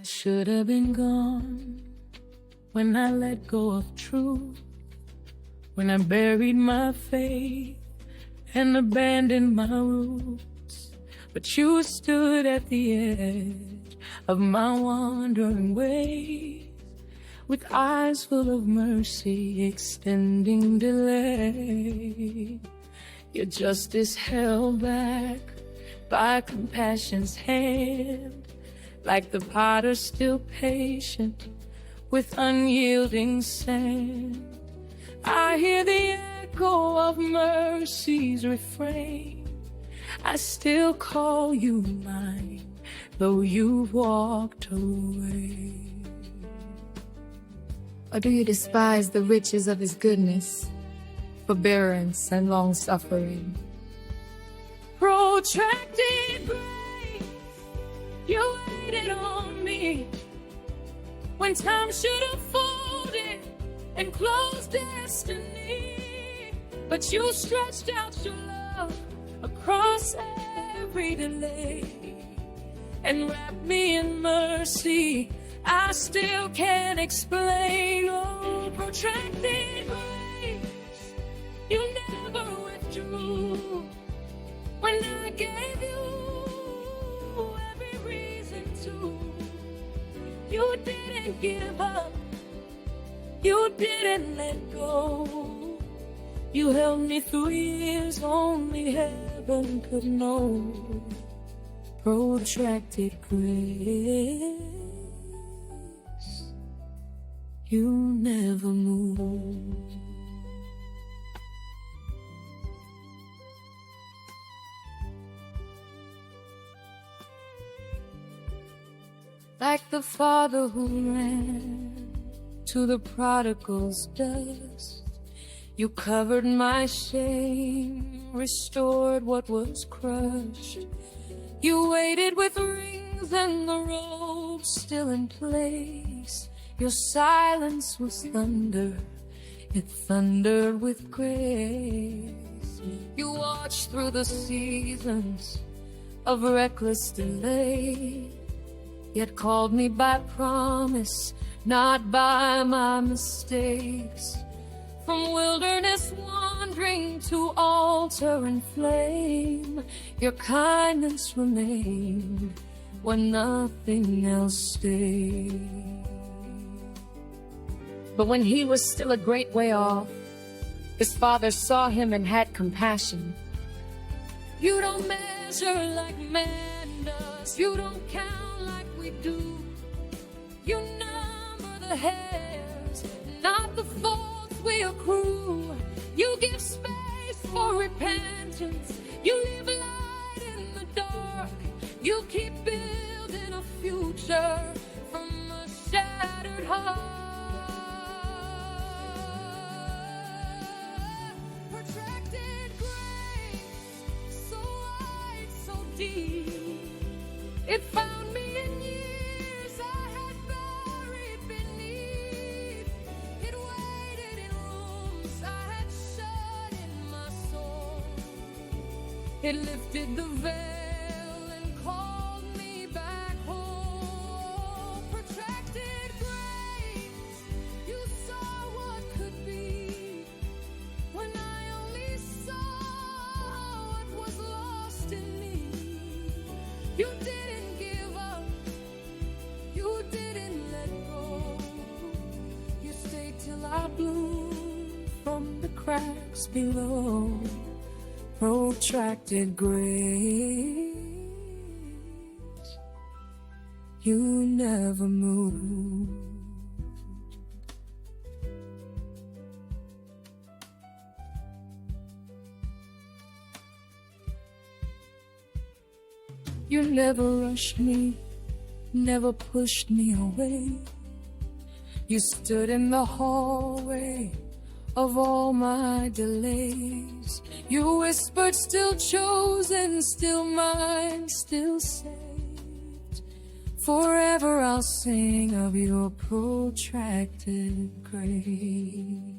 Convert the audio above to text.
should have been gone when I let go of truth, when I buried my faith and abandoned my roots. But you stood at the edge of my wandering ways, with eyes full of mercy, extending delay. Your justice held back by compassion's hand, like the potter still patient with unyielding sand. I hear the echo of mercy's refrain. I still call you mine, though you've walked away. Or do you despise the riches of his goodness, forbearance and longsuffering? Protracted grace, you waited on me when time should have folded and closed destiny. But you stretched out your love across every delay and wrapped me in mercy I still can't explain. Oh, protracted grace, you never withdrew when I gave you every reason to. You didn't give up, you didn't let go. You held me through years only heaven could know. Protracted grace, you never move. Like the father who ran to the prodigal's dust, you covered my shame, restored what was crushed. You waited with rings and the robes still in place. Your silence was thunder, it thundered with grace. You watched through the seasons of reckless delay, yet called me by promise, not by my mistakes. From wilderness wandering to altar and flame, your kindness remained when nothing else stayed. But when he was still a great way off, his father saw him and had compassion. You don't measure like man does, you don't count like we do. You number the hairs, not the faults we accrue. You give space for repentance, you leave light in the dark. You keep building a future from a shattered heart. Protracted grace, so wide, so deep. It found me in years I had buried beneath. It waited in rooms I had shut in my soul. It lifted the veil and called me back home. Protracted grace, you saw what could be when I only saw what was lost in me. You didn't give up, you didn't let go. You stayed till I bloomed from the cracks below. Protracted grace, you never move. You never rushed me, never pushed me away. You stood in the hallway of all my delays. You whispered, still chosen, still mine, still saved. Forever I'll sing of your protracted grace.